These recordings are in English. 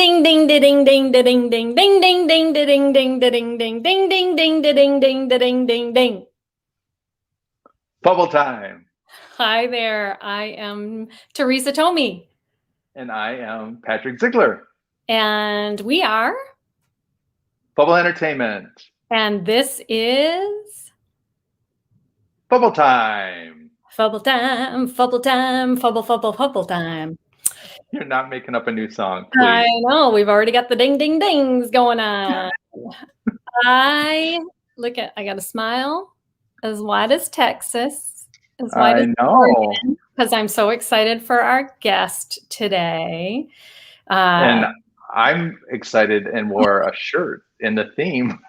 ding ding da ding ding da ding ding ding ding ding da ding ding da ding ding ding ding ding da ding ding da ding ding ding. Fubble Time. Hi there, I am Teresa Tomey. And I am Patrick Ziegler. And we are Fubble Entertainment. And this is Fubble Time. Fubble Time, Fubble Time, Fubble Time. You're not making up a new song, please. I know, we've already got the ding ding dings going on. I got a smile as wide as Texas. As wide as Oregon, because I'm so excited for our guest today. And I'm excited and wore a shirt in the theme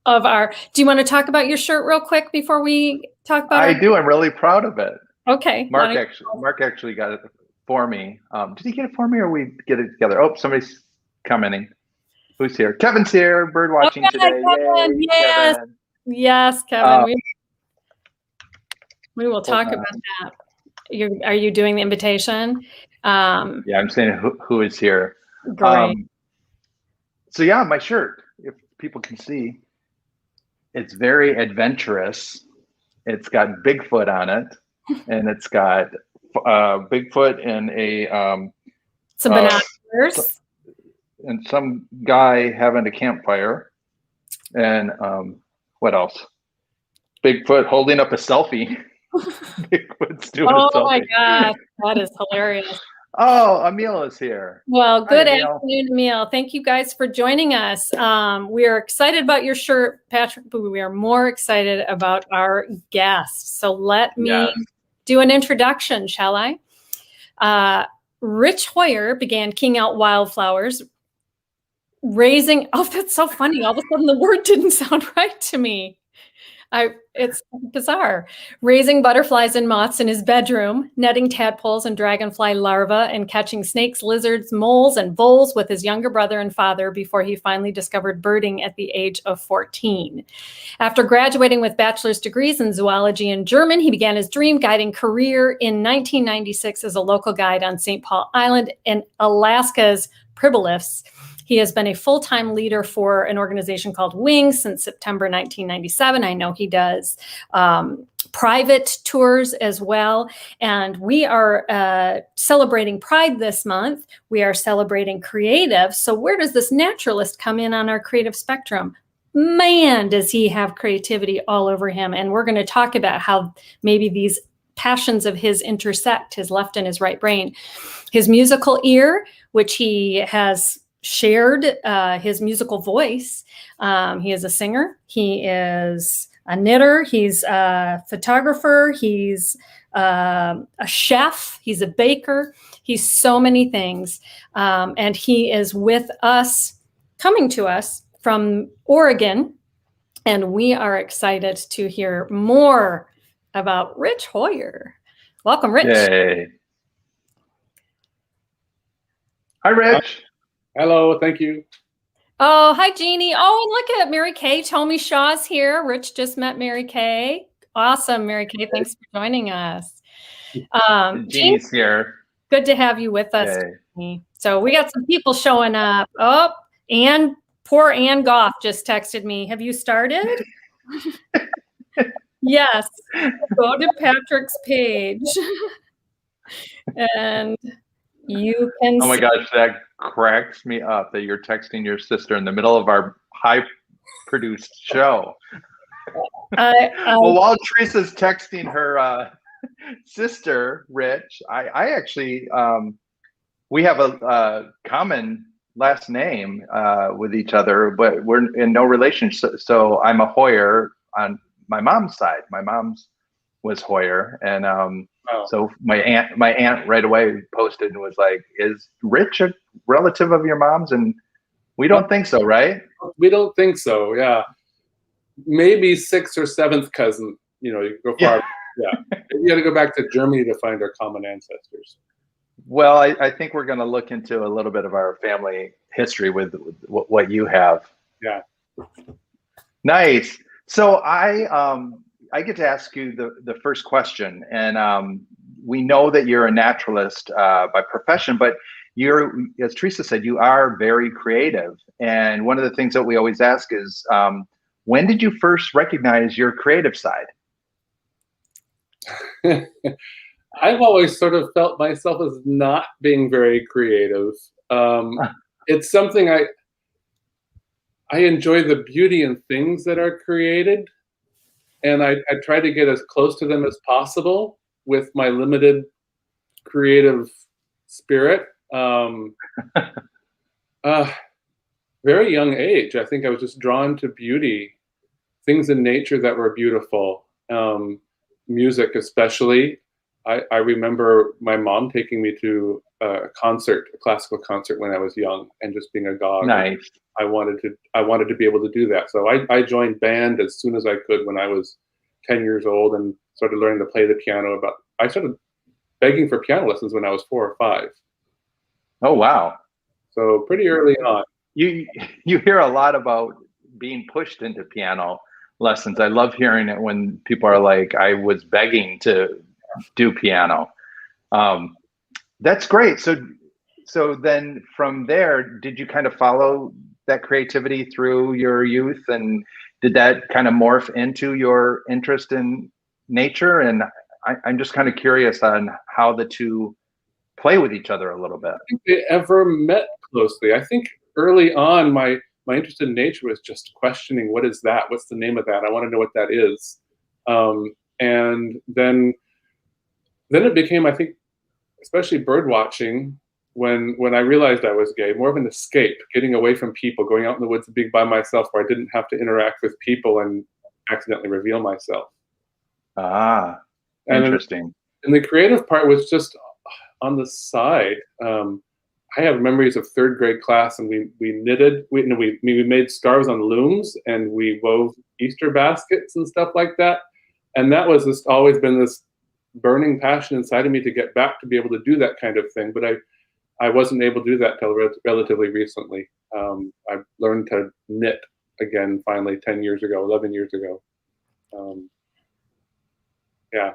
of our. Do you want to talk about your shirt real quick before we talk about it? I do. I'm really proud of it. Okay. Mark actually got it for me. Did he get it for me or we get it together? Oh, somebody's commenting. Who's here? Kevin's here. Bird watching today. Kevin. Yay, yes. Kevin. Yes, Kevin. We will talk about that. Are you doing the invitation? Yeah, I'm saying who is here. Great. So yeah, my shirt, if people can see, it's very adventurous. It's got Bigfoot on it, and it's got Bigfoot and some binoculars, and some guy having a campfire, and what else? Bigfoot holding up a selfie. Bigfoot's doing a selfie. Oh my gosh, that is hilarious. Oh, Emil is here. Well, good afternoon, Emil. Thank you guys for joining us. We are excited about your shirt, Patrick, but we are more excited about our guest. So let me do an introduction, shall I? Rich Hoyer began King Out Wildflowers, raising, oh, that's so funny. All of a sudden the word didn't sound right to me. It's bizarre. Raising butterflies and moths in his bedroom, netting tadpoles and dragonfly larvae, and catching snakes, lizards, moles, and voles with his younger brother and father before he finally discovered birding at the age of 14. After graduating with bachelor's degrees in Zoology and German, he began his dream guiding career in 1996 as a local guide on St. Paul Island in Alaska's Pribilofs. He has been a full-time leader for an organization called Wings since September 1997. I know he does private tours as well. And we are celebrating Pride this month. We are celebrating creative. So where does this naturalist come in on our creative spectrum? Man, does he have creativity all over him. And we're going to talk about how maybe these passions of his intersect, his left and his right brain. His musical ear, which he has shared his musical voice. He is a singer. He is a knitter. He's a photographer. He's a chef. He's a baker. He's so many things. And he is with us, coming to us from Oregon. And we are excited to hear more about Rich Hoyer. Welcome, Rich. Yay. Hi, Rich. Hello, thank you. Oh, hi, Jeannie. Oh, look at Mary Kay. Tommy Shaw's here. Rich just met Mary Kay. Awesome, Mary Kay. Thanks for joining us. Jeannie's here. Good to have you with us, Jeannie. So we got some people showing up. Oh, and poor Ann Goff just texted me. Have you started? Yes. Go to Patrick's page. And you can Oh my gosh, that cracks me up that you're texting your sister in the middle of our high-produced show. Well, while Teresa's texting her sister, Rich, I actually, we have a common last name with each other, but we're in no relationship. So I'm a Hoyer on my mom's side. My mom's was Hoyer, and so my aunt right away posted and was like, "Is Rich a relative of your mom's?" And we don't think so, right? We don't think so. Yeah, maybe sixth or seventh cousin. You know, you go far. Yeah, you got to go back to Germany to find our common ancestors. Well, I think we're going to look into a little bit of our family history with what you have. Yeah. Nice. So I get to ask you the first question, and we know that you're a naturalist by profession, but you're, as Teresa said, you are very creative. And one of the things that we always ask is, when did you first recognize your creative side? I've always sort of felt myself as not being very creative. It's something I enjoy the beauty in things that are created, and I try to get as close to them as possible with my limited creative spirit. Very young age, I think I was just drawn to beauty, things in nature that were beautiful, music especially. I remember my mom taking me to a concert, a classical concert when I was young, and just being agog. Nice. I wanted to be able to do that. So I joined band as soon as I could when I was 10 years old, and started learning to play the piano. I started begging for piano lessons when I was 4 or 5. Oh, wow. So pretty early on. You hear a lot about being pushed into piano lessons. I love hearing it when people are like, I was begging to do piano. That's great. So then from there, did you kind of follow that creativity through your youth, and did that kind of morph into your interest in nature? And I'm just kind of curious on how the two play with each other a little bit. I think they ever met closely. I think early on, my interest in nature was just questioning, what is that? What's the name of that? I want to know what that is. And then it became, I think, especially bird watching, when I realized I was gay, more of an escape, getting away from people, going out in the woods and being by myself where I didn't have to interact with people and accidentally reveal myself. Ah, interesting. And the creative part was just on the side. I have memories of 3rd grade class, and we knitted, we made scarves on looms, and we wove Easter baskets and stuff like that. And that was just always been this burning passion inside of me to get back to be able to do that kind of thing. But I wasn't able to do that till relatively recently. I learned to knit again, finally, 10 years ago, 11 years ago. Yeah.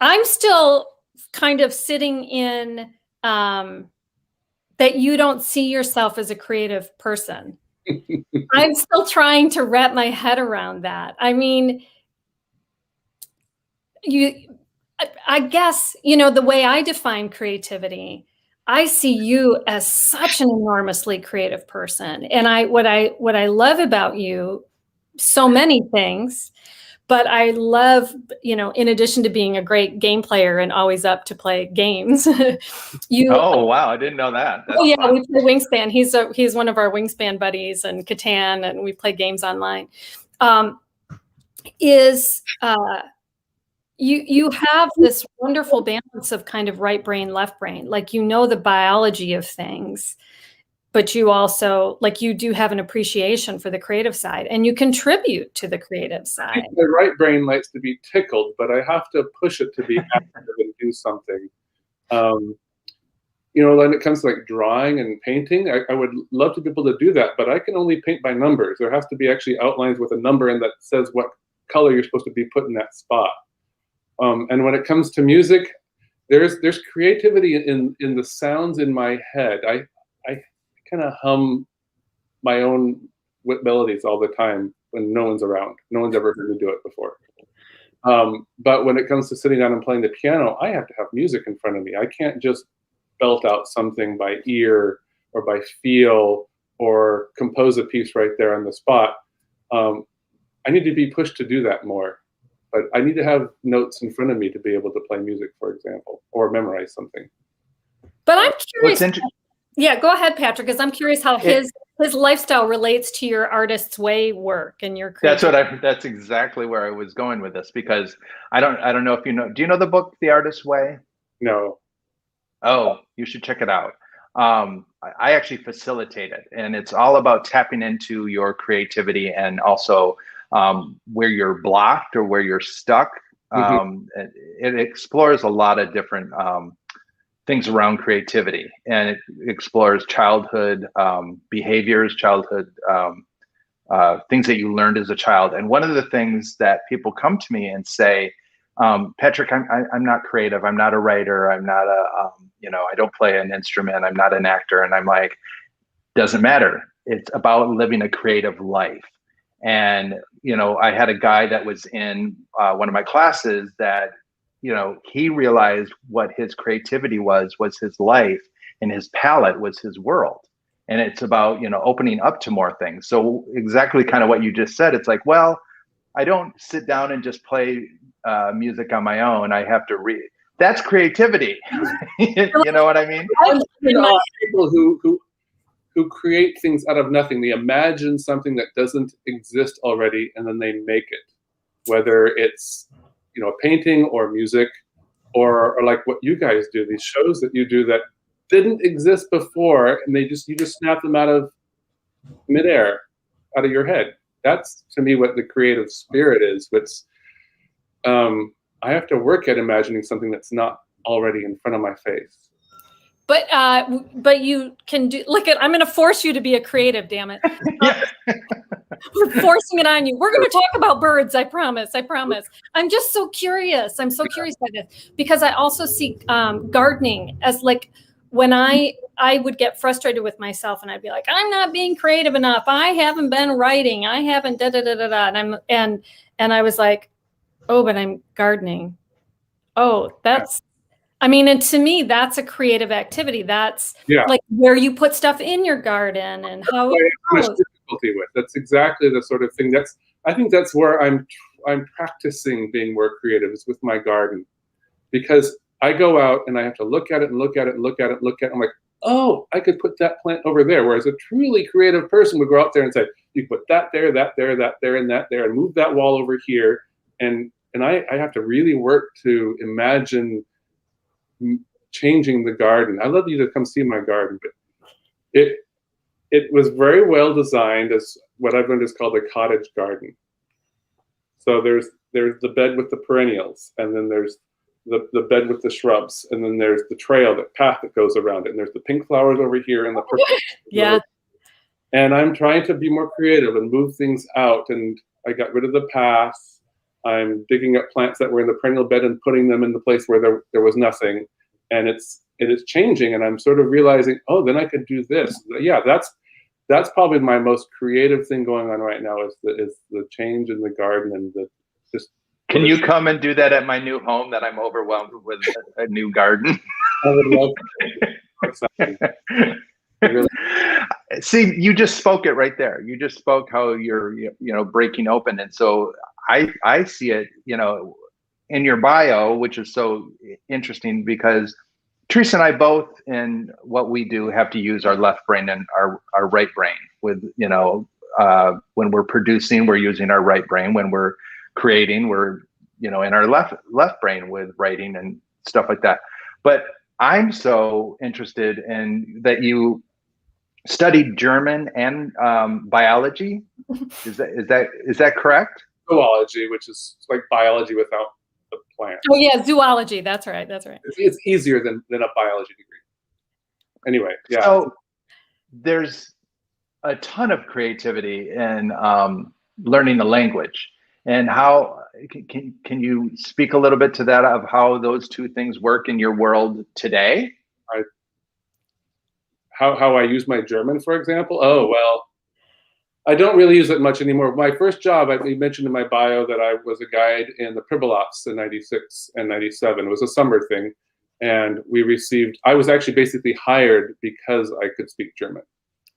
I'm still kind of sitting in that you don't see yourself as a creative person. I'm still trying to wrap my head around that. I mean, I guess, the way I define creativity, I see you as such an enormously creative person. And what I love about you, so many things, but I love, in addition to being a great game player and always up to play games, Oh, wow, I didn't know that. That's yeah, fun. we play Wingspan. He's one of our Wingspan buddies, and Catan, and we play games online. You have this wonderful balance of kind of right brain, left brain, like the biology of things, but you also, you do have an appreciation for the creative side, and you contribute to the creative side. The right brain likes to be tickled, but I have to push it to be active and do something. When it comes to drawing and painting, I would love to be able to do that, but I can only paint by numbers. There has to be actually outlines with a number in that says what color you're supposed to be put in that spot. And when it comes to music, there's creativity in the sounds in my head. I kind of hum my own melodies all the time when no one's around. No one's ever heard me do it before. But when it comes to sitting down and playing the piano, I have to have music in front of me. I can't just belt out something by ear or by feel or compose a piece right there on the spot. I need to be pushed to do that more. But I need to have notes in front of me to be able to play music, for example, or memorize something. But I'm curious. Yeah, go ahead, Patrick, because I'm curious how his lifestyle relates to your Artist's Way work and your creativity. That's exactly where I was going with this, because I don't know if you know. Do you know the book The Artist's Way? No. Oh, you should check it out. I actually facilitate it, and it's all about tapping into your creativity and also where you're blocked or where you're stuck. It explores a lot of different things around creativity, and it explores childhood behaviors, childhood things that you learned as a child. And one of the things that people come to me and say Patrick, I'm not creative. I'm not a writer. I'm not a, I don't play an instrument. I'm not an actor. And I'm like, doesn't matter. It's about living a creative life. And, I had a guy that was in one of my classes that, he realized what his creativity was his life, and his palette was his world. And it's about, opening up to more things. So exactly kind of what you just said. It's like, well, I don't sit down and just play music on my own. I have to read. That's creativity. You know what I mean? People who create things out of nothing. They imagine something that doesn't exist already, and then they make it. Whether it's a painting or music, or like what you guys do, these shows that you do that didn't exist before, and you just snap them out of midair, out of your head. That's to me what the creative spirit is. Which I have to work at imagining something that's not already in front of my face. But you can do. Look at. I'm going to force you to be a creative. Damn it! We're forcing it on you. We're going to talk about birds. I promise. I'm just so curious. I'm so curious by this because I also see gardening as like when I would get frustrated with myself and I'd be like, I'm not being creative enough. I haven't been writing. I haven't da da da da da. And I was like, oh, but I'm gardening. Oh, that's. I mean, and to me, that's a creative activity. That's like where you put stuff in your garden and how it grows. Difficulty with. That's exactly the sort of thing. I think that's where I'm practicing being more creative is with my garden, because I go out and I have to look at it and look at it and look at it and look at it. I'm like, oh, I could put that plant over there. Whereas a truly creative person would go out there and say, you put that there, that there, that there, and that there, and move that wall over here. And I have to really work to imagine changing the garden. I'd love you to come see my garden, but it was very well designed as what I've learned is called a cottage garden. So there's the bed with the perennials, and then there's the bed with the shrubs, and then there's the trail, the path that goes around it, and there's the pink flowers over here and the purple. Yeah. And I'm trying to be more creative and move things out, and I got rid of the path. I'm digging up plants that were in the perennial bed and putting them in the place where there was nothing, and it is changing. And I'm sort of realizing, oh, then I could do this. Yeah, that's probably my most creative thing going on right now is the change in the garden and the just. Can you come and do that at my new home that I'm overwhelmed with a new garden? I would love to. Really. See, you just spoke it right there. You just spoke how you're breaking open, and so I see it in your bio, which is so interesting because Teresa and I both in what we do have to use our left brain and our right brain. With when we're producing, we're using our right brain. When we're creating, we're in our left brain with writing and stuff like that. But I'm so interested in that you studied German and biology. Is that correct? Zoology, which is like biology without the plant. Oh yeah, zoology. That's right. It's easier than a biology degree. Anyway, yeah. So there's a ton of creativity in learning the language, and how can you speak a little bit to that of how those two things work in your world today? How I use my German, for example. Oh well. I don't really use it much anymore. My first job, I mentioned in my bio that I was a guide in the Pribilofs in 96 and 97. It was a summer thing. And I was actually basically hired because I could speak German.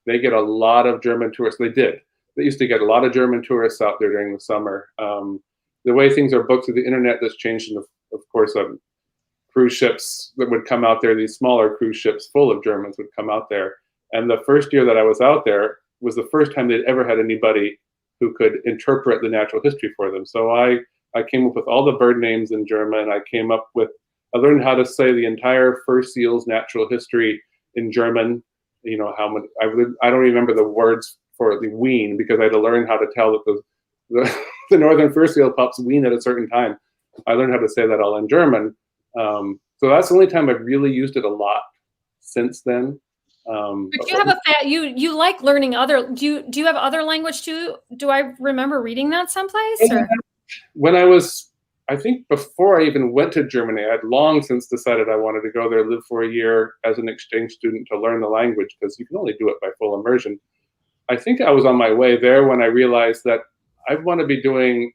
They get a lot of German tourists. They used to get a lot of German tourists out there during the summer. The way things are booked through the internet, that's changed. And of course, cruise ships that would come out there, these smaller cruise ships full of Germans would come out there. And the first year that I was out there, was the first time they'd ever had anybody who could interpret the natural history for them. So I came up with all the bird names in German. I learned how to say the entire fur seal's natural history in German. How much I don't remember the words for the wean because I had to learn how to tell that the northern fur seal pups wean at a certain time. I learned how to say that all in German. So that's the only time I've really used it a lot since then. But you have you like learning other. Do you have other language too? Do I remember reading that someplace? Or? When I was I think before I even went to Germany, I had long since decided I wanted to go there, live for a year as an exchange student to learn the language, because you can only do it by full immersion. I think I was on my way there when I realized that I want to be doing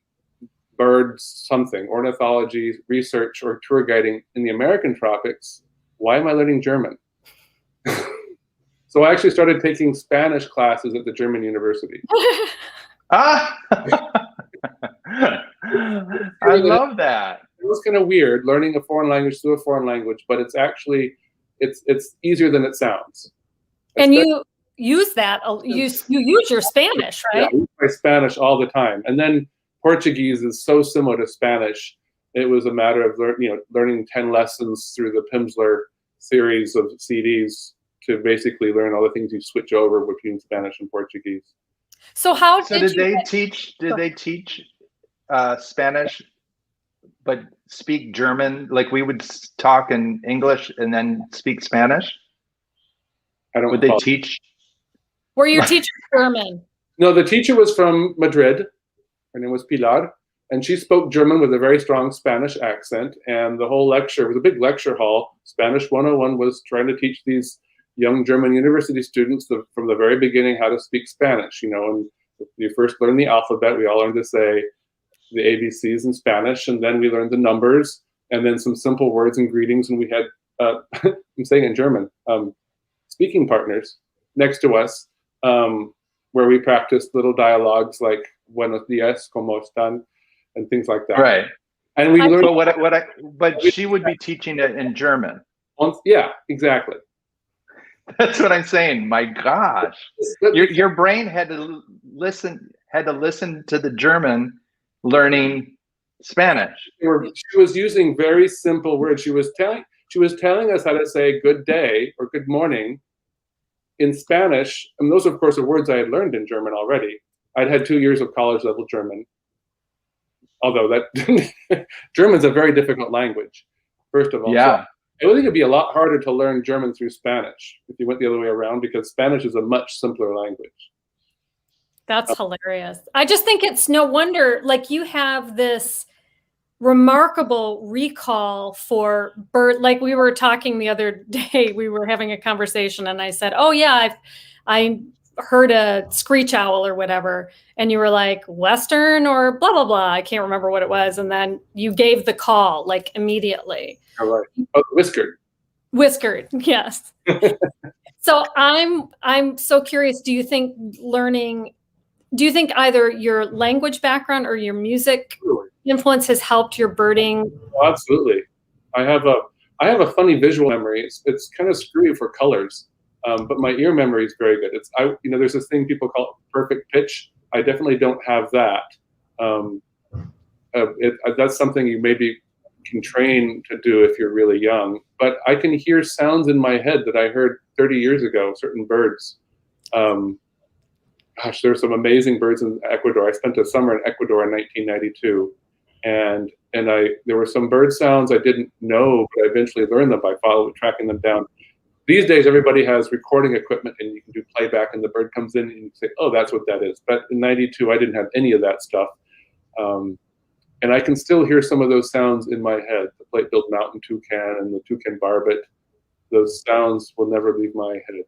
birds something, ornithology, research, or tour guiding in the American tropics. Why am I learning German? So I actually started taking Spanish classes at the German university. I love that. It was kind of weird learning a foreign language through a foreign language, but it's actually, it's easier than it sounds. And you use that, you use your Spanish, right? Yeah, I use my Spanish all the time. And then Portuguese is so similar to Spanish. It was a matter of learning 10 lessons through the Pimsleur series of CDs to basically learn all the things you switch over between Spanish and Portuguese. So how did they teach Spanish but speak German, like we would talk in English and then speak Spanish? Would they teach? Were you teaching German? No, the teacher was from Madrid. Her name was Pilar, and she spoke German with a very strong Spanish accent. And the whole lecture, it was a big lecture hall. Spanish 101 was trying to teach these young German university students from the very beginning how to speak Spanish. And you first learn the alphabet. We all learned to say the ABCs in Spanish, and then we learned the numbers, and then some simple words and greetings. And we had, I'm saying in German, speaking partners next to us, where we practiced little dialogues like "Buenos días, cómo están," and things like that. Right. And we learned. But she would be teaching it in German. Yeah, exactly. That's what I'm saying. My gosh, your brain had to listen to the German learning Spanish. She was using very simple words. She was telling us how to say good day or good morning in Spanish. And those, of course, are words I had learned in German already. I'd had 2 years of college level German. Although that German's a very difficult language, first of all. Yeah. So I think it'd be a lot harder to learn German through Spanish if you went the other way around, because Spanish is a much simpler language. That's hilarious. I just think it's no wonder, like, you have this remarkable recall for bird. Like, we were talking the other day, we were having a conversation and I said, oh yeah, I heard a screech owl or whatever. And you were like, Western or blah, blah, blah. I can't remember what it was. And then you gave the call like immediately. All right. Oh, whiskered. Whiskered, yes. So I'm so curious, do you think either your language background or your music influence has helped your birding? Oh, absolutely. I have a funny visual memory. It's kind of screwy for colors, but my ear memory is very good. There's this thing people call perfect pitch. I definitely don't have that. That's something you maybe can train to do if you're really young. But I can hear sounds in my head that I heard 30 years ago, certain birds. Gosh, there's some amazing birds in Ecuador. I spent a summer in Ecuador in 1992, and there were some bird sounds I didn't know, but I eventually learned them by tracking them down. These days, everybody has recording equipment, and you can do playback, and the bird comes in, and you say, "Oh, that's what that is." But in '92, I didn't have any of that stuff, and I can still hear some of those sounds in my head. The plate-billed mountain toucan and the toucan barbet; those sounds will never leave my head.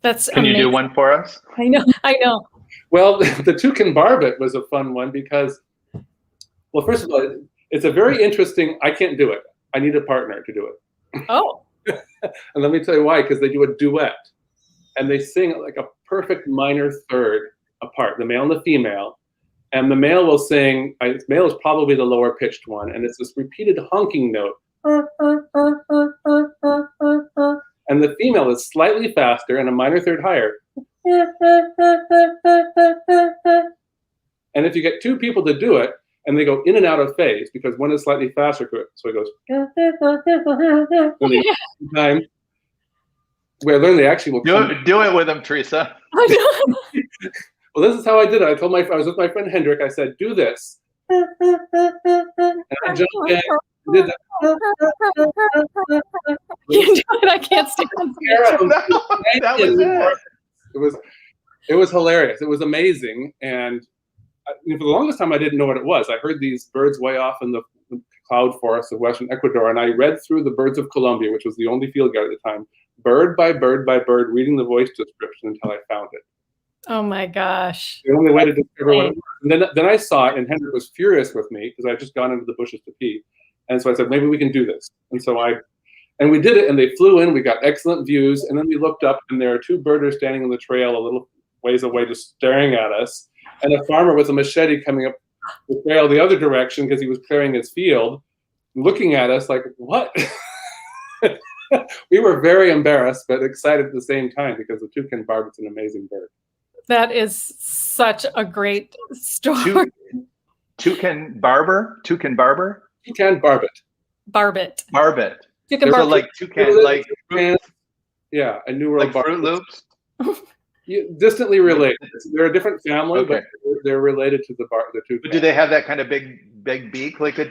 That's Can amazing. You do one for us? I know. Well, the toucan barbet was a fun one because, well, first of all, it's a very interesting. I can't do it. I need a partner to do it. Oh. And let me tell you why. Because they do a duet, and they sing like a perfect minor third apart. The male and the female, and the male will sing. The male is probably the lower pitched one, and it's this repeated honking note. And the female is slightly faster and a minor third higher. And if you get two people to do it, and they go in and out of phase, because one is slightly faster, so it goes. Time. Where I learned they actually will do it with them, Teresa. Well, this is how I did it. I was with my friend Hendrik. I said, "Do this," and I jumped in. Did that. I can't stand that was it. It was hilarious. It was amazing, and for the longest time, I didn't know what it was. I heard these birds way off in the cloud forest of Western Ecuador, and I read through the Birds of Colombia, which was the only field guide at the time, bird by bird by bird, reading the voice description until I found it. Oh my gosh. The only way to discover what it was. And then I saw it, and Hendrik was furious with me because I had just gone into the bushes to pee. And so I said, maybe we can do this. And so we did it, and they flew in. We got excellent views. And then we looked up, and there are two birders standing on the trail a little ways away just staring at us. And a farmer with a machete coming up the trail the other direction because he was clearing his field, looking at us like, what? We were very embarrassed, but excited at the same time because the toucan barbet's an amazing bird. That is such a great story. Toucan barbet. Toucan barbet. Barbet. Toucan barbet. Like toucan, like yeah, a New World like Fruit Loops. Distantly related. They're a different family, but they're related to the toucan. But do they have that kind of big beak like a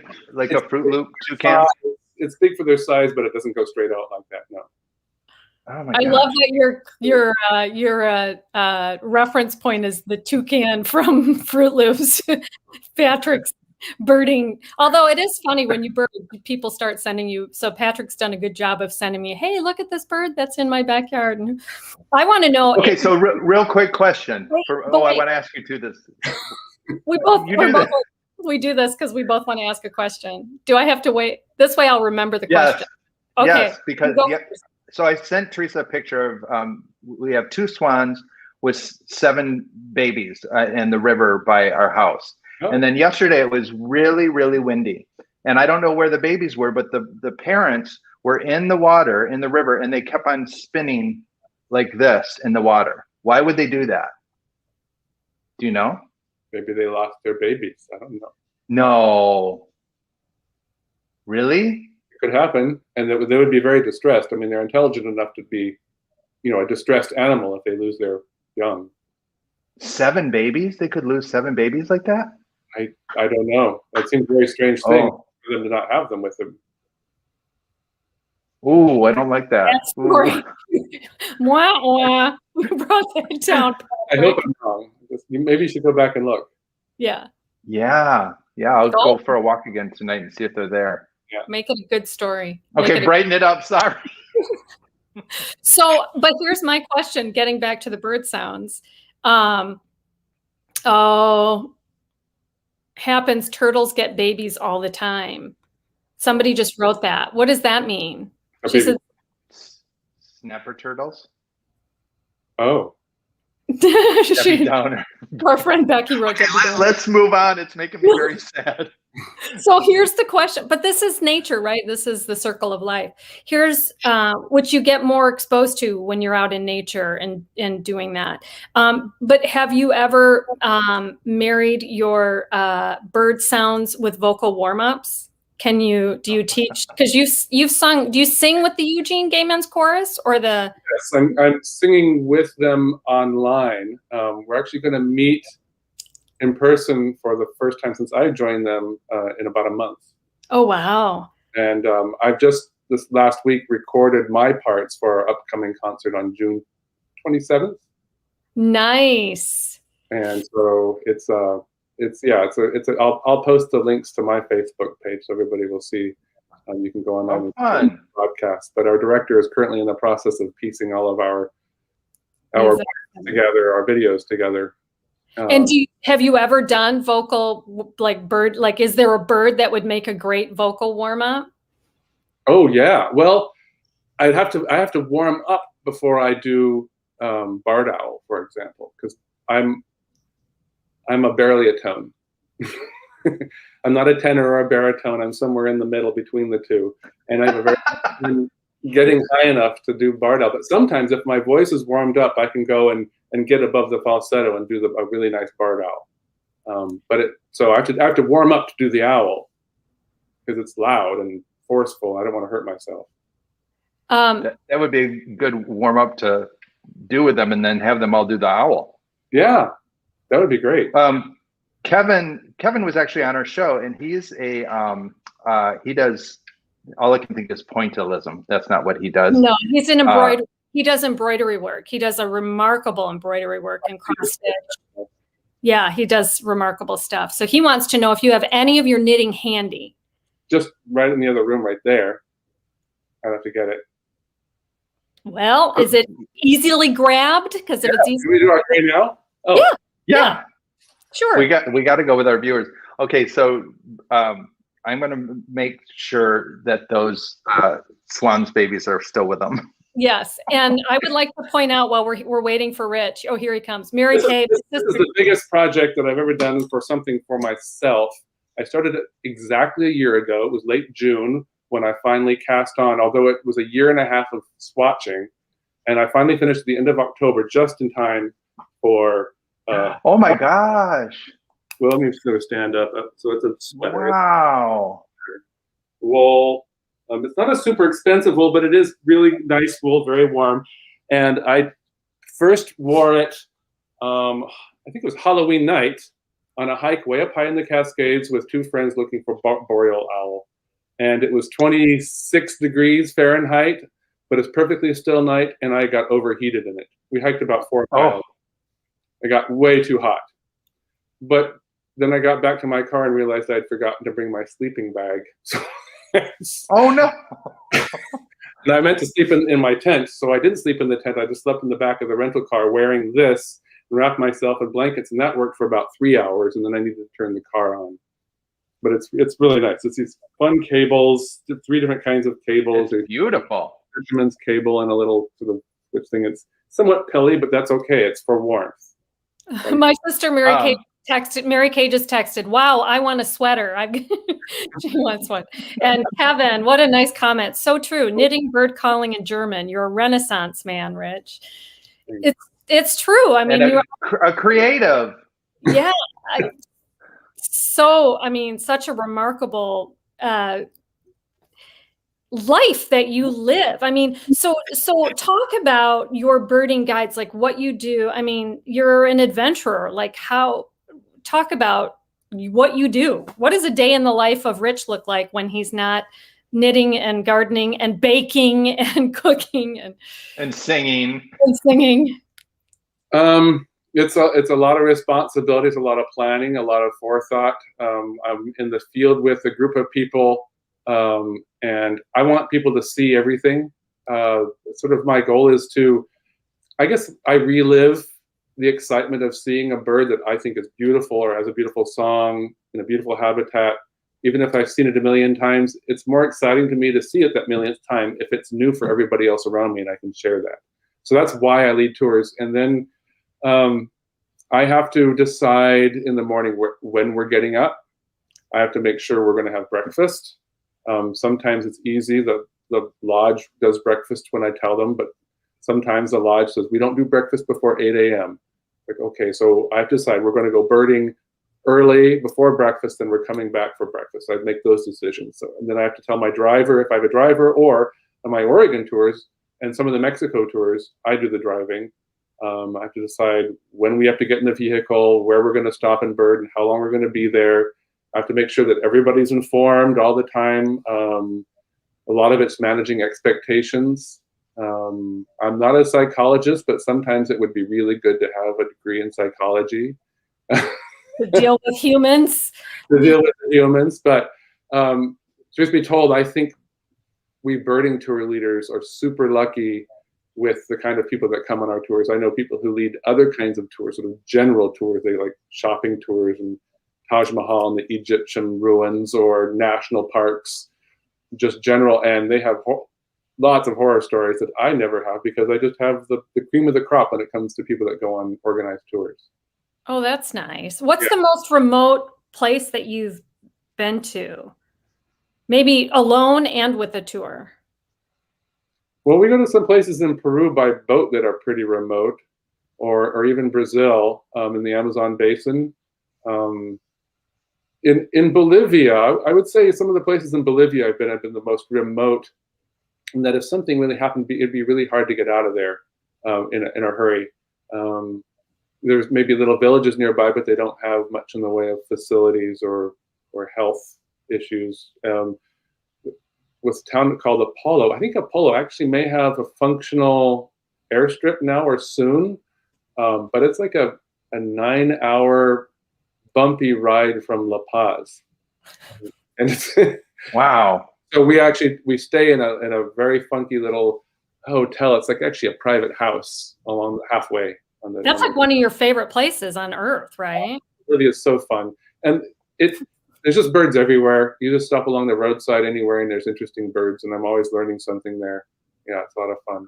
Fruit Loop toucan? It's big for their size, but it doesn't go straight out like that. No. Oh my I God. love that your reference point is the toucan from Fruit Loops. Patrick's birding. Although it is funny when you bird, people start sending you. So Patrick's done a good job of sending me, hey, look at this bird that's in my backyard. And I want to know. Okay, so real quick question. I want to ask you too this. We do this because we both want to ask a question. Do I have to wait? This way I'll remember the question. Okay. Yes, because so I sent Teresa a picture of, we have 2 swans with 7 babies in the river by our house. Oh. And then yesterday it was really, really windy. And I don't know where the babies were, but the parents were in the water, in the river, and they kept on spinning like this in the water. Why would they do that? Do you know? Maybe they lost their babies. I don't know. No. Really? Could happen, and they would be very distressed. I mean, they're intelligent enough to be, a distressed animal if they lose their young. 7 babies? They could lose 7 babies like that? I don't know. That seems a very strange thing for them to not have them with them. Ooh, I don't like that. That's great. Wah, wah. We brought that down. I hope I'm wrong. Maybe you should go back and look. Yeah. Yeah. I'll go for a walk again tonight and see if they're there. Yeah. Make it a good story. Okay, brighten it up. Sorry. So, but here's my question, getting back to the bird sounds. Happens, turtles get babies all the time. Somebody just wrote that. What does that mean? She said, snapper turtles. Oh. Our friend Becky wrote that. Let's move on. It's making me very sad. So here's the question, but this is nature, right? This is the circle of life. Here's what you get more exposed to when you're out in nature and doing that. But have you ever married your bird sounds with vocal warm-ups? Do you teach? Because you've sung. Do you sing with the Eugene Gay Men's Chorus or the? Yes, I'm singing with them online. We're actually going to meet in person for the first time since I joined them in about a month. Oh wow! And I've just this last week recorded my parts for our upcoming concert on June 27th. Nice. And so I'll post the links to my Facebook page so everybody will see. You can go online and broadcast. But our director is currently in the process of piecing all of our together, our videos together. And have you ever done vocal bird? Like, is there a bird that would make a great vocal warm up? Oh yeah. Well, I have to warm up before I do barred owl, for example, because I'm a barely a tone. I'm not a tenor or a baritone. I'm somewhere in the middle between the two. And I have a very getting high enough to do barred owl. But sometimes if my voice is warmed up, I can go and get above the falsetto and do a really nice barred owl. So I have to warm up to do the owl because it's loud and forceful. I don't want to hurt myself. That would be a good warm up to do with them and then have them all do the owl. Yeah. That would be great. Kevin was actually on our show, and he's he does, all I can think is pointillism. That's not what he does. No, he's an embroidery. He does embroidery work. He does a remarkable embroidery work and cross stitch. Yeah, he does remarkable stuff. So he wants to know if you have any of your knitting handy. Just right in the other room right there. I'd have to get it. Well, is it easily grabbed? Because if it's easy, can we do it right now? Oh, yeah. Sure. We got to go with our viewers. Okay, so I'm going to make sure that those Swan's babies are still with them. Yes, and I would like to point out while we're waiting for Rich. Oh, here he comes. Mary Kay. This is the biggest project that I've ever done for something for myself. I started it exactly a year ago. It was late June when I finally cast on, although it was a year and a half of swatching. And I finally finished at the end of October, just in time for... oh my gosh. Well, let me just go stand up. So it's a sweater. Wow. Wool. It's not a super expensive wool, but it is really nice wool, very warm. And I first wore it, I think it was Halloween night, on a hike way up high in the Cascades with two friends looking for boreal owl. And it was 26 degrees Fahrenheit, but it's perfectly still night, and I got overheated in it. We hiked about 4 miles. It got way too hot. But then I got back to my car and realized I'd forgotten to bring my sleeping bag. Oh no! And I meant to sleep in my tent, so I didn't sleep in the tent. I just slept in the back of the rental car wearing this, and wrapped myself in blankets, and that worked for about 3 hours, and then I needed to turn the car on. But it's really nice. It's these fun cables, 3 different kinds of cables. It's beautiful. Fisherman's cable and a little sort of switch thing. It's somewhat pilly, but that's okay. It's for warmth. My sister Mary Kay texted. Mary Kay just texted, "Wow, I want a sweater." She wants one. And Kevin, what a nice comment. So true. Knitting, bird calling in German. You're a Renaissance man, Rich. It's true. I mean, you're a creative. Yeah. So, I mean, such a remarkable life that you live. I mean, so talk about your birding guides, like what you do. I mean, you're an adventurer. Like talk about what you do. What does a day in the life of Rich look like when he's not knitting and gardening and baking and cooking and singing? It's a lot of responsibilities, a lot of planning, a lot of forethought. I'm in the field with a group of people, and I want people to see everything. Sort of my goal is to, I guess, I relive the excitement of seeing a bird that I think is beautiful or has a beautiful song in a beautiful habitat. Even if I've seen it a million times, it's more exciting to me to see it that millionth time if it's new for everybody else around me and I can share that. So that's why I lead tours. And then I have to decide in the morning when we're getting up. I have to make sure we're going to have breakfast. Sometimes it's easy. The lodge does breakfast when I tell them, but sometimes the lodge says, we don't do breakfast before 8 a.m. Like, okay, so I have to decide we're going to go birding early before breakfast, then we're coming back for breakfast. I make those decisions. So, and then I have to tell my driver, if I have a driver, or on my Oregon tours and some of the Mexico tours, I do the driving. I have to decide when we have to get in the vehicle, where we're going to stop and bird, and how long we're going to be there. I have to make sure that everybody's informed all the time. A lot of it's managing expectations. I'm not a psychologist, but sometimes it would be really good to have a degree in psychology. To deal with humans. But truth be told, I think we birding tour leaders are super lucky with the kind of people that come on our tours. I know people who lead other kinds of tours, sort of general tours. They like shopping tours and Taj Mahal and the Egyptian ruins or national parks, just general. And they have lots of horror stories that I never have because I just have the cream of the crop when it comes to people that go on organized tours. Oh, that's nice. What's the most remote place that you've been to? Maybe alone and with a tour. Well, we go to some places in Peru by boat that are pretty remote, or even Brazil in the Amazon basin. In Bolivia, I would say some of the places in Bolivia I've been the most remote, and that if something really happened, it'd be really hard to get out of there in a hurry. There's maybe little villages nearby, but they don't have much in the way of facilities or health issues. With a town called Apollo, I think Apollo actually may have a functional airstrip now or soon, but it's like a a 9-hour bumpy ride from La Paz. And it's, wow. So we stay in a very funky little hotel. It's like actually a private house along halfway on the. That's like one of your favorite places on earth, right? It really is so fun, and there's just birds everywhere. You just stop along the roadside anywhere, and there's interesting birds, and I'm always learning something there. Yeah, it's a lot of fun.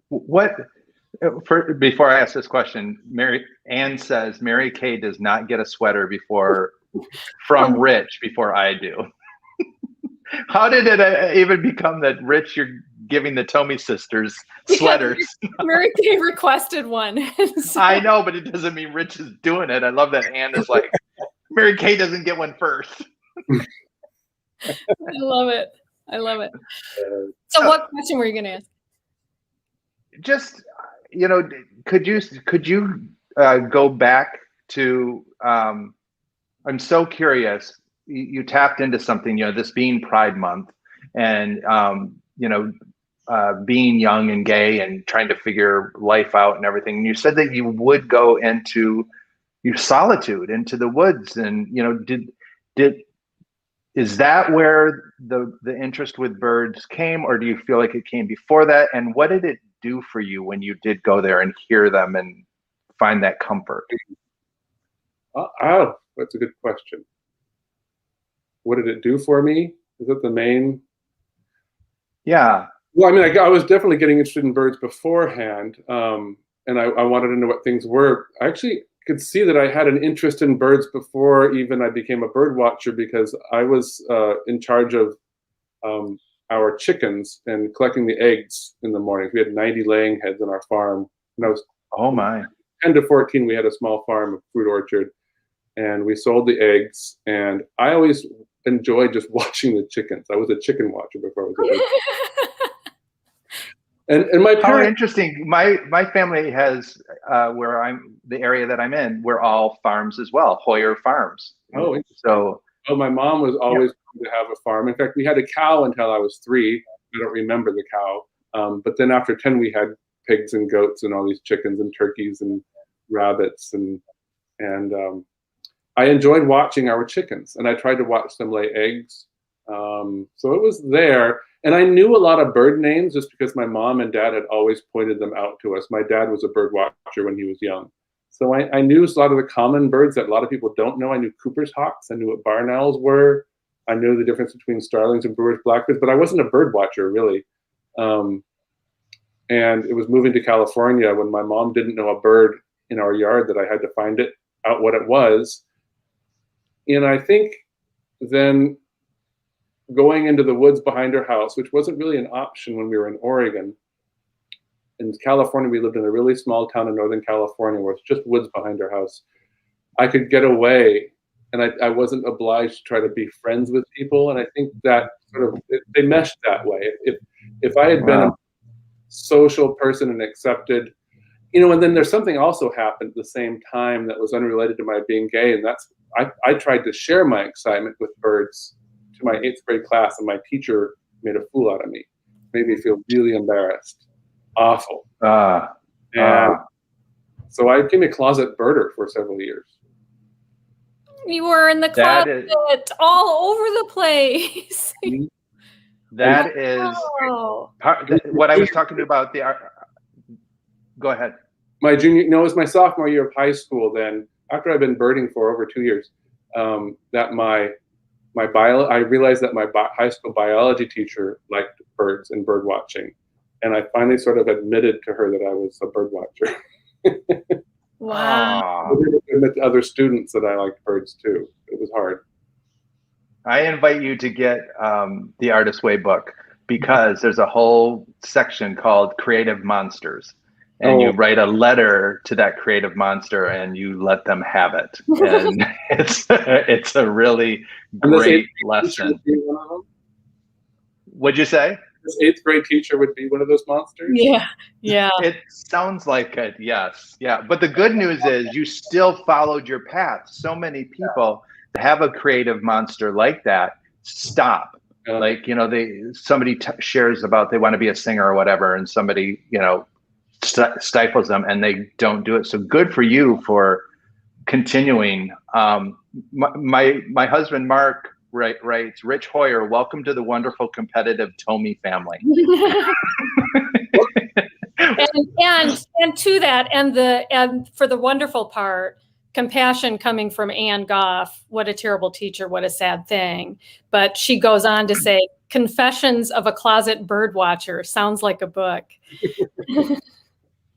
Before I ask this question, Mary Ann says Mary Kay does not get a sweater from Rich before I do. How did it even become that Rich, you're giving the Tomei sisters sweaters? Mary Kay requested one. So. I know, but it doesn't mean Rich is doing it. I love that Ann is like, Mary Kay doesn't get one first. I love it. I love it. So what question were you going to ask? Just, could you go back to, I'm so curious. You tapped into something, this being Pride Month and, being young and gay and trying to figure life out and everything. And you said that you would go into your solitude, into the woods. And, is that where the interest with birds came, or do you feel like it came before that? And what did it do for you when you did go there and hear them and find that comfort? Oh, that's a good question. What did it do for me? Is that the main? Yeah. Well, I mean, I was definitely getting interested in birds beforehand, and I wanted to know what things were. I actually could see that I had an interest in birds before even I became a bird watcher, because I was in charge of our chickens and collecting the eggs in the morning. We had 90 laying heads on our farm. And I was 10 to 14. We had a small farm, a fruit orchard, and we sold the eggs. And I always enjoyed just watching the chickens. I was a chicken watcher before I was a bird. And my parents. How interesting. My family has the area that I'm in, we're all farms as well, Hoyer Farms. Oh, so. Oh, my mom was always going to have a farm. In fact, we had a cow until I was 3. I don't remember the cow. But then after 10, we had pigs and goats and all these chickens and turkeys and rabbits. And I enjoyed watching our chickens, and I tried to watch them lay eggs. So it was there. And I knew a lot of bird names just because my mom and dad had always pointed them out to us. My dad was a bird watcher when he was young. So I knew a lot of the common birds that a lot of people don't know. I knew Cooper's hawks. I knew what barn owls were. I knew the difference between starlings and brewer's blackbirds, but I wasn't a bird watcher, really. And it was moving to California when my mom didn't know a bird in our yard that I had to find out what it was. And I think then going into the woods behind her house, which wasn't really an option when we were in Oregon. In California, we lived in a really small town in Northern California where it's just woods behind our house. I could get away, and I wasn't obliged to try to be friends with people. And I think that they meshed that way. If I had been a social person and accepted, and then there's something also happened at the same time that was unrelated to my being gay, and that's I tried to share my excitement with birds to my 8th grade class, and my teacher made a fool out of me, made me feel really embarrassed. Awful. So I became a closet birder for several years. You were in the closet all over the place. That is what I was talking about. Go ahead. It was my sophomore year of high school then, after I'd been birding for over 2 years, that I realized that my high school biology teacher liked birds and bird watching. And I finally sort of admitted to her that I was a bird watcher. Wow. I didn't admit to other students that I liked birds too. It was hard. I invite you to get the Artist's Way book, because there's a whole section called Creative Monsters. And you write a letter to that creative monster and you let them have it. And it's a really great lesson. What'd you say? This 8th grade teacher would be one of those monsters? Yeah. It sounds like it, yes. Yeah. But the good news is you still followed your path. So many people have a creative monster like that stop. Like, somebody shares about they want to be a singer or whatever, and somebody, stifles them and they don't do it. So good for you for continuing. My husband Mark writes, Rich Hoyer, welcome to the wonderful competitive Tommy family. and to that, and for the wonderful part, compassion coming from Ann Goff. What a terrible teacher! What a sad thing. But she goes on to say, "Confessions of a Closet Bird Watcher" sounds like a book.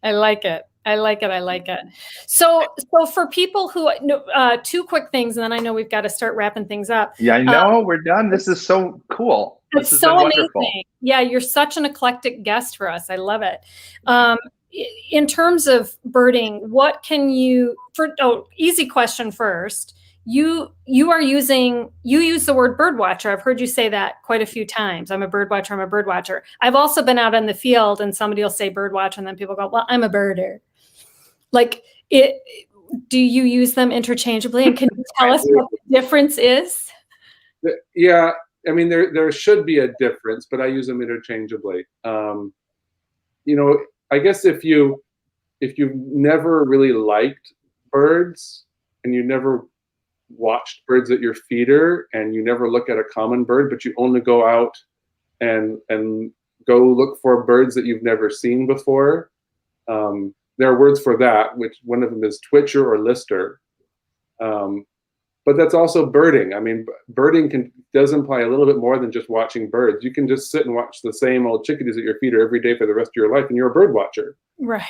I like it. I like it. So for people who, two quick things, and then I know we've got to start wrapping things up. Yeah, I know we're done. This is so cool. It's so amazing. Yeah, you're such an eclectic guest for us. I love it. In terms of birding, what can you? Easy question first. You use the word bird watcher. I've heard you say that quite a few times. I'm a bird watcher. I've also been out in the field and somebody will say bird watcher and then people go, well, I'm a birder. Like do you use them interchangeably? And can you tell us what the difference is? Yeah, I mean, there should be a difference, but I use them interchangeably. I guess if you've never really liked birds and you never watched birds at your feeder and you never look at a common bird, but you only go out and go look for birds that you've never seen before. There are words for that, which one of them is twitcher or lister. But that's also birding. I mean, birding does imply a little bit more than just watching birds. You can just sit and watch the same old chickadees at your feeder every day for the rest of your life, and you're a bird watcher. Right.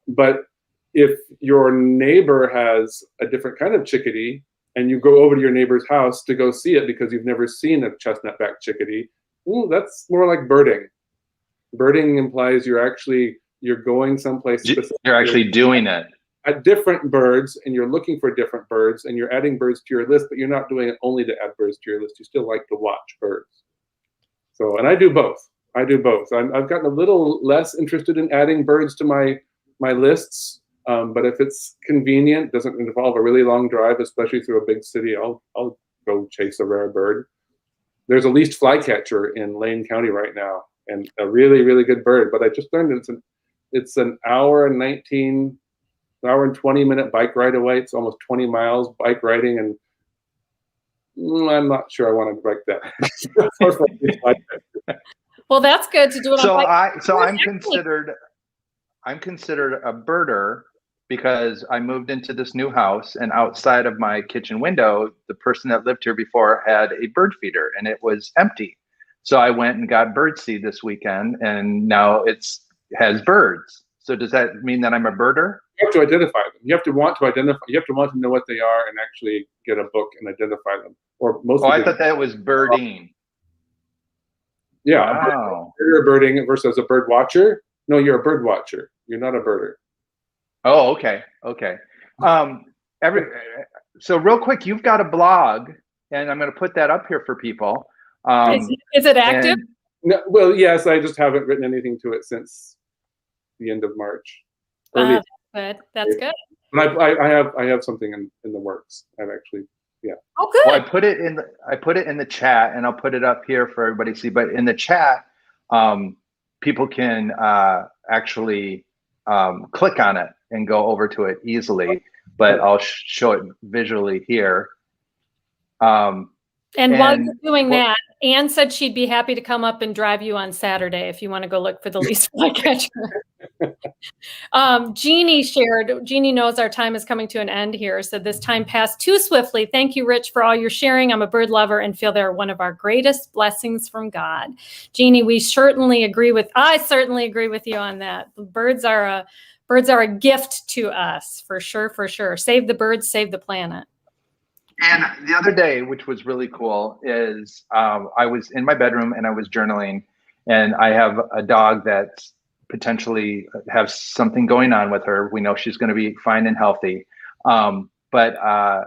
But if your neighbor has a different kind of chickadee, and you go over to your neighbor's house to go see it because you've never seen a chestnut-backed chickadee, that's more like birding. Birding implies you're going someplace specific. You're actually doing it. At different birds, and you're looking for different birds, and you're adding birds to your list, but you're not doing it only to add birds to your list. You still like to watch birds. So, and I do both. I've gotten a little less interested in adding birds to my lists, but if it's convenient, doesn't involve a really long drive, especially through a big city, I'll go chase a rare bird. There's a least flycatcher in Lane County right now, and a really, really good bird. But I just learned it's an hour and 20-minute bike ride away. It's almost 20 miles bike riding, and I'm not sure I want to bike that. Well, that's good to do it on bike. I'm considered a birder because I moved into this new house, and outside of my kitchen window, the person that lived here before had a bird feeder and it was empty. So I went and got bird seed this weekend, and now has birds. So does that mean that I'm a birder? You have to identify them. You have to want to identify. You have to want to know what they are and actually get a book and identify them. Or I thought that was birding. Yeah, wow. You're a birding versus a bird watcher. No, you're a bird watcher. You're not a birder. Oh, okay. So real quick, you've got a blog, and I'm going to put that up here for people. Is it active? No, well, yes. I just haven't written anything to it since the end of March. Good. That's good. But I have something in the works. I've actually, yeah. Oh, good. Well, I put it in the chat, and I'll put it up here for everybody to see. But in the chat, people can actually click on it and go over to it easily. But I'll show it visually here. And while you're doing that, Anne said she'd be happy to come up and drive you on Saturday if you want to go look for the least flycatcher. Jeannie knows our time is coming to an end here, so this time passed too swiftly. Thank you, Rich, for all your sharing. I'm a bird lover and feel they're one of our greatest blessings from God. Jeannie, I certainly agree with you on that. Birds are a gift to us, for sure. Save the birds, save the planet. And the other day, which was really cool, is I was in my bedroom and I was journaling, and I have a dog that's potentially have something going on with her. We know she's going to be fine and healthy. But a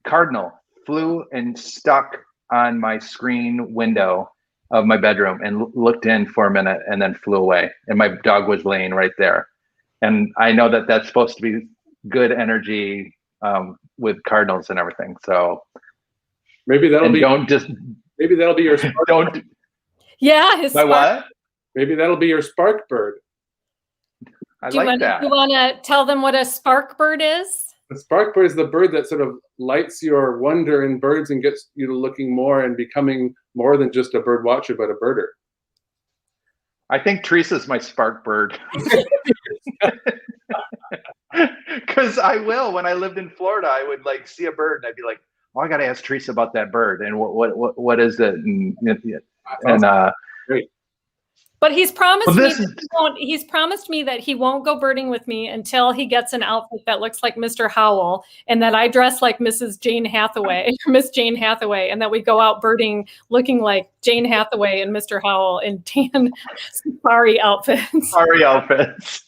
cardinal flew and stuck on my screen window of my bedroom and looked in for a minute and then flew away. And my dog was laying right there. And I know that that's supposed to be good energy with cardinals and everything. So maybe that'll be your spark. Don't. Yeah. My what? Maybe that'll be your spark bird. I like that. Do you want to tell them what a spark bird is? The spark bird is the bird that sort of lights your wonder in birds and gets you to looking more and becoming more than just a bird watcher, but a birder. I think Teresa's my spark bird. Because I will. When I lived in Florida, I would like see a bird and I'd be like, "Oh, I got to ask Teresa about that bird and what is it?" And great. But he's promised he's promised me that he won't go birding with me until he gets an outfit that looks like Mr. Howell, and that I dress like Mrs. Jane Hathaway, Miss Jane Hathaway, and that we go out birding looking like Jane Hathaway and Mr. Howell in tan safari outfits. Safari outfits.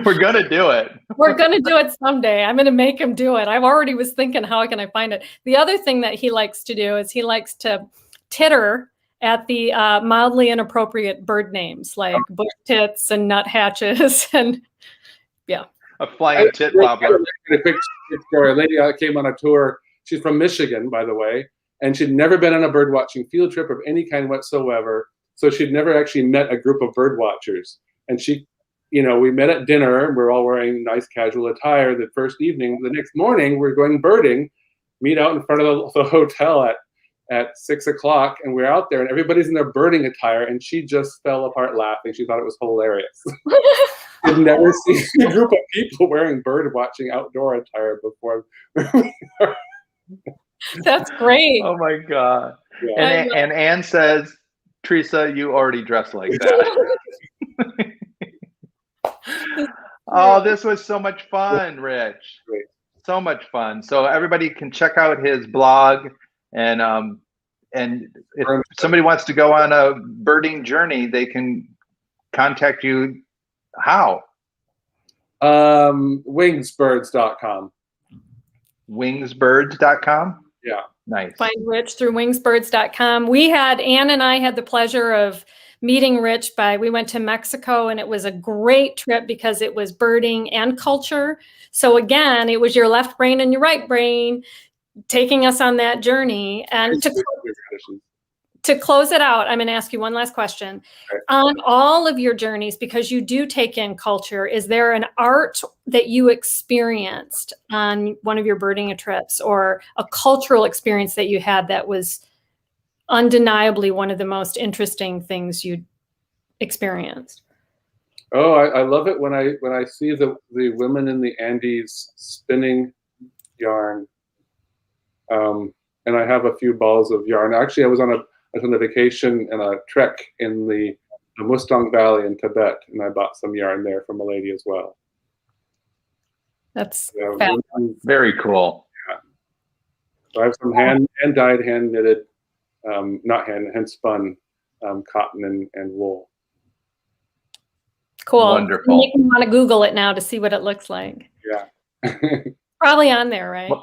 We're gonna do it. We're gonna do it someday. I'm gonna make him do it. I've already was thinking, how can I find it? The other thing that he likes to do is he likes to titter at the mildly inappropriate bird names like bush tits and nuthatches and yeah. A flying tit bobbler. A quick story. A lady came on a tour. She's from Michigan, by the way, and she'd never been on a bird watching field trip of any kind whatsoever. So she'd never actually met a group of bird watchers. And she, we met at dinner and we're all wearing nice casual attire the first evening. The next morning, we're going birding, meet out in front of the hotel at 6 o'clock, and we're out there and everybody's in their birding attire, and she just fell apart laughing. She thought it was hilarious. I've never seen a group of people wearing bird watching outdoor attire before. That's great. Oh my God. Yeah. And Anne says, Teresa, you already dress like that. Oh, this was so much fun, Rich. Great. So much fun. So everybody can check out his blog. And if somebody wants to go on a birding journey, they can contact you. How? Wingsbirds.com. Wingsbirds.com? Yeah. Nice. Find Rich through wingsbirds.com. Anne and I had the pleasure of meeting Rich we went to Mexico, and it was a great trip because it was birding and culture. So again, it was your left brain and your right brain taking us on that journey. And to close it out, I'm going to ask you one last question. Okay. On all of your journeys, because you do take in culture, is there an art that you experienced on one of your birding trips, or a cultural experience that you had that was undeniably one of the most interesting things you experienced? Oh, I love it when I see the women in the Andes spinning yarn. And I have a few balls of yarn. Actually, I was on a vacation and a trek in the Mustang Valley in Tibet, and I bought some yarn there from a lady as well. That's very cool. Yeah. So I have some hand-dyed, hand-knitted, not hand spun cotton and wool. Cool. Wonderful. You make me want to Google it now to see what it looks like. Yeah. Probably on there, right?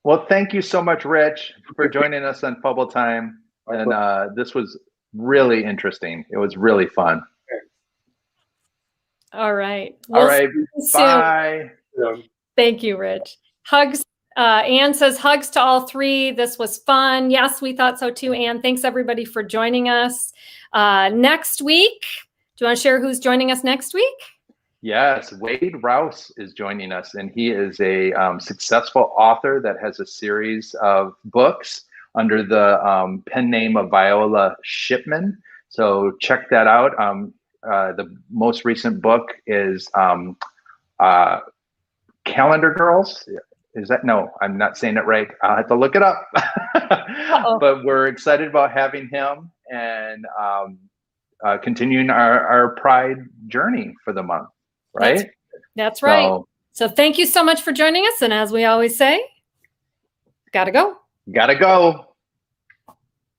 Well, thank you so much, Rich, for joining us on Fubble Time. And this was really interesting. It was really fun. All right. All right. Bye. Thank you, Rich. Hugs. Anne says, hugs to all three. This was fun. Yes, we thought so too, Anne. Thanks, everybody, for joining us. Next week, do you want to share who's joining us next week? Yes, Wade Rouse is joining us, and he is a successful author that has a series of books under the pen name of Viola Shipman. So check that out. The most recent book is Calendar Girls. Is that? No, I'm not saying it right. I'll have to look it up. But we're excited about having him and continuing our Pride journey for the month. Right? That's right. So thank you so much for joining us. And as we always say, gotta go. Gotta go.